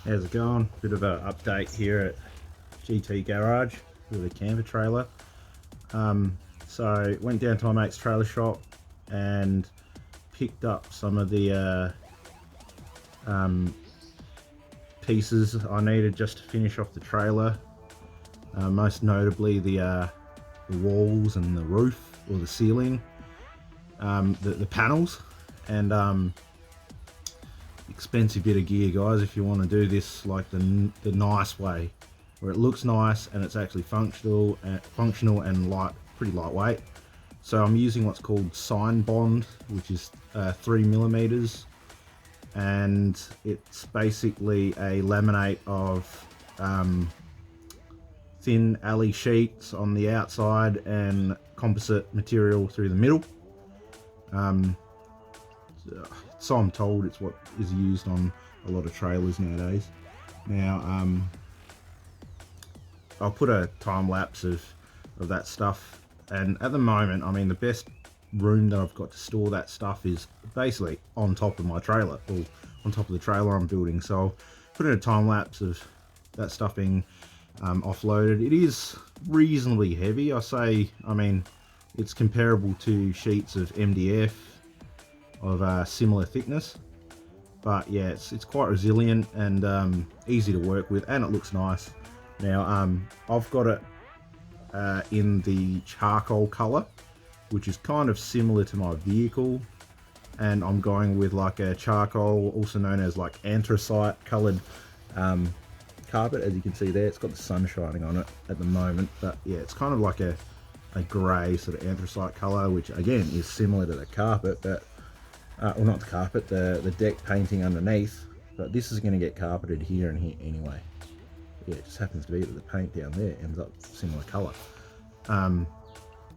How's it going? Bit of an update here at GT Garage with a camper trailer. So went down to my mate's trailer shop and picked up some of the pieces I needed just to finish off the trailer. Most notably the walls and the roof or the ceiling, the panels, and expensive bit of gear, guys, if you want to do this like the nice way, where it looks nice and it's actually functional and pretty lightweight. So I'm using what's called sign bond, which is 3mm, and it's basically a laminate of thin alley sheets on the outside and composite material through the middle. So I'm told it's what is used on a lot of trailers nowadays. Now, I'll put a time lapse of that stuff, and at the moment, I mean, the best room that I've got to store that stuff is basically on top of my trailer, or on top of the trailer I'm building. So I'll put in a time lapse of that stuff being offloaded. It is reasonably heavy. I mean, it's comparable to sheets of MDF of similar thickness, but yeah, it's quite resilient and easy to work with, and it looks nice. Now I've got it in the charcoal color, which is kind of similar to my vehicle, and I'm going with like a charcoal, also known as like anthracite colored carpet. As you can see there, it's got the sun shining on it at the moment, but yeah, it's kind of like a grey sort of anthracite color, which again is similar to the carpet, but well, not the carpet, the deck painting underneath, but this is going to get carpeted here and here anyway. Yeah, it just happens to be that the paint down there ends up similar colour.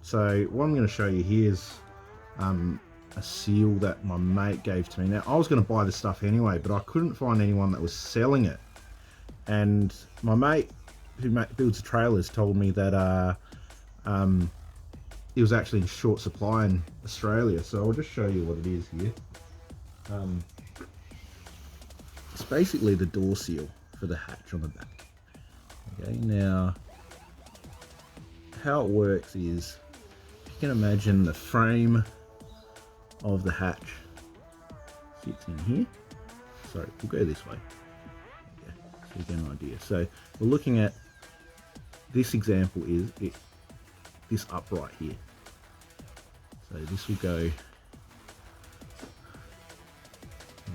So what I'm going to show you here is a seal that my mate gave to me. Now, I was going to buy this stuff anyway, but I couldn't find anyone that was selling it. And my mate, who builds trailers, told me that it was actually in short supply in Australia. So I'll just show you what it is here. It's basically the door seal for the hatch on the back. Okay, now how it works is, you can imagine the frame of the hatch sits in here. Sorry, we'll go this way. Okay, so you get an idea. So we're looking at this example is this upright here. So this will go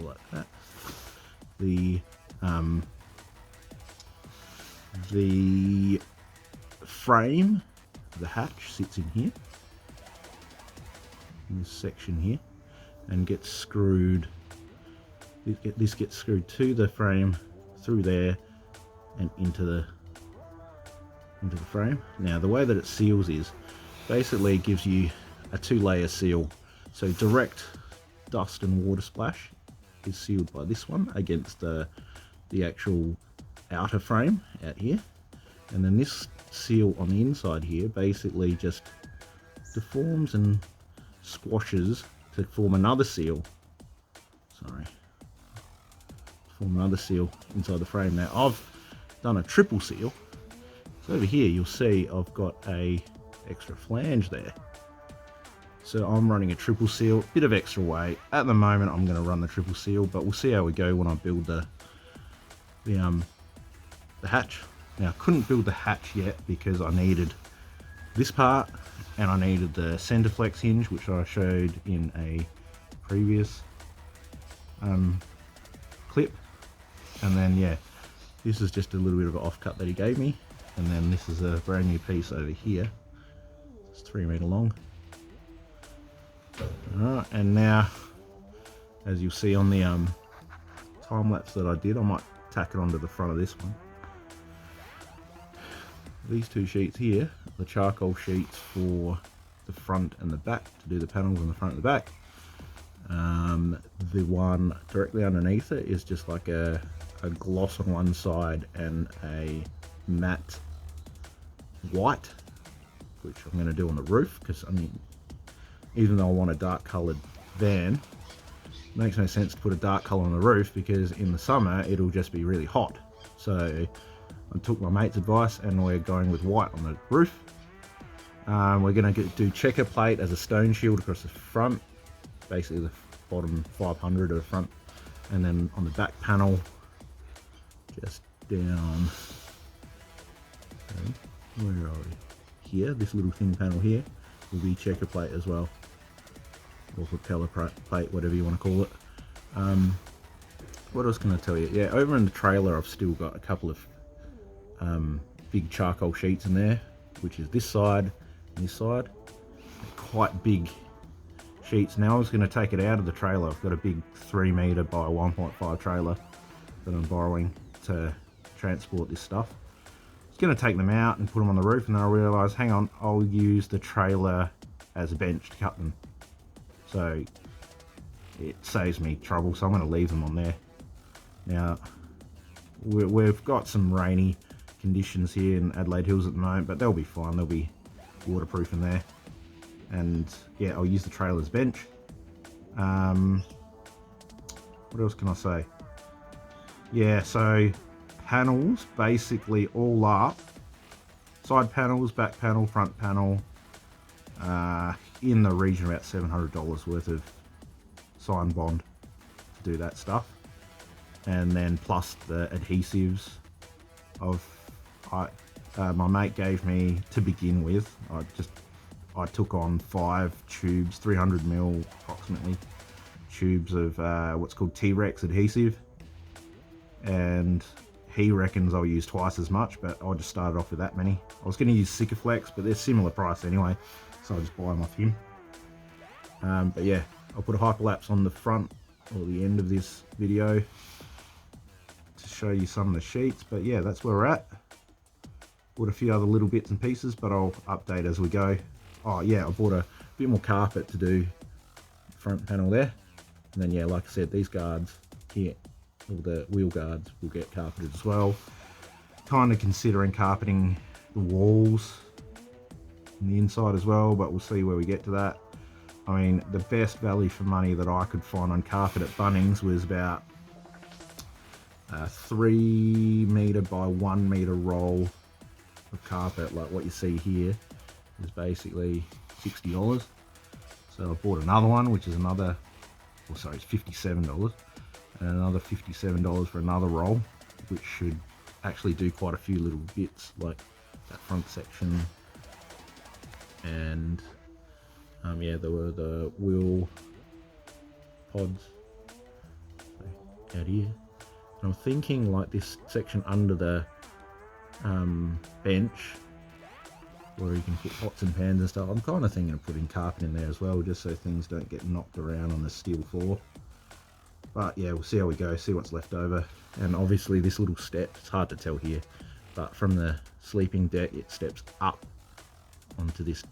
like that. The frame of the hatch sits in here, in this section here, and gets screwed. This gets screwed to the frame, through there, and into the frame. Now, the way that it seals is basically it gives you a 2-layer seal. So direct dust and water splash is sealed by this one against the actual outer frame out here, and then this seal on the inside here basically just deforms and squashes to form another seal. Form another seal inside the frame. Now, I've done a triple seal. So over here you'll see I've got a extra flange there. So I'm running a triple seal, bit of extra weight. At the moment I'm going to run the triple seal, but we'll see how we go when I build the hatch. Now, I couldn't build the hatch yet because I needed this part, and I needed the center flex hinge, which I showed in a previous clip. And then yeah, this is just a little bit of an offcut that he gave me. And then this is a brand new piece over here. It's 3 meter long. Alright, and now, as you'll see on the time lapse that I did, I might tack it onto the front of this one. These two sheets here, the charcoal sheets for the front and the back, to do the panels on the front and the back. The one directly underneath it is just like a gloss on one side and a matte white, which I'm going to do on the roof, because I mean, even though I want a dark coloured van, makes no sense to put a dark color on the roof because in the summer it'll just be really hot. So I took my mate's advice and we're going with white on the roof. We're going to do checker plate as a stone shield across the front, basically the bottom 500 of the front, and then on the back panel, just down, where are we? Here, this little thin panel here will be checker plate as well, or propeller plate, whatever you want to call it. What else can I tell you? Yeah, over in the trailer I've still got a couple of big charcoal sheets in there, which is this side and this side. They're quite big sheets. Now I was going to take it out of the trailer. I've got a big 3 meter by 1.5 trailer that I'm borrowing to transport this stuff. I was going to take them out and put them on the roof, and then I realised, hang on, I'll use the trailer as a bench to cut them. So it saves me trouble, so I'm going to leave them on there. Now, we've got some rainy conditions here in Adelaide Hills at the moment, but they'll be fine. They'll be waterproof in there. And yeah, I'll use the trailer as bench. What else can I say? Yeah, so panels, basically all up. Side panels, back panel, front panel. In the region of about $700 worth of sign bond to do that stuff. And then plus the adhesives my mate gave me to begin with. I took on 5 tubes, 300mm approximately, tubes of what's called T-Rex adhesive, and he reckons I'll use twice as much, but I just started off with that many. I was going to use Sikaflex, but they're similar price anyway, so I just buy them off him. But yeah, I'll put a hyperlapse on the front or the end of this video to show you some of the sheets. But yeah, that's where we're at. Bought a few other little bits and pieces, but I'll update as we go. Oh yeah, I bought a bit more carpet to do the front panel there. And then yeah, like I said, these guards here, all the wheel guards will get carpeted as well. Kind of considering carpeting the walls and the inside as well, but we'll see where we get to that. I mean, the best value for money that I could find on carpet at Bunnings was about a 3 meter by 1 meter roll of carpet, like what you see here is basically $60. So I bought another one, which is another, oh sorry, it's $57, and another $57 for another roll, which should actually do quite a few little bits, like that front section. And yeah, there were the wheel pods out here. And I'm thinking like this section under the bench, where you can put pots and pans and stuff. I'm kind of thinking of putting carpet in there as well, just so things don't get knocked around on the steel floor. But yeah, we'll see how we go, see what's left over. And obviously this little step, it's hard to tell here, but from the sleeping deck it steps up onto this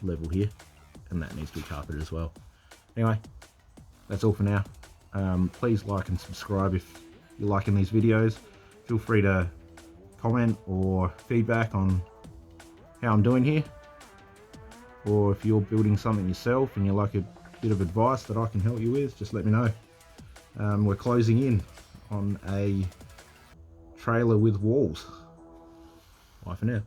level here, and that needs to be carpeted as well. Anyway, that's all for now. Please like and subscribe if you're liking these videos. Feel free to comment or feedback on how I'm doing here, or if you're building something yourself and you'd like a bit of advice that I can help you with, just let me know. We're closing in on a trailer with walls. Bye for now.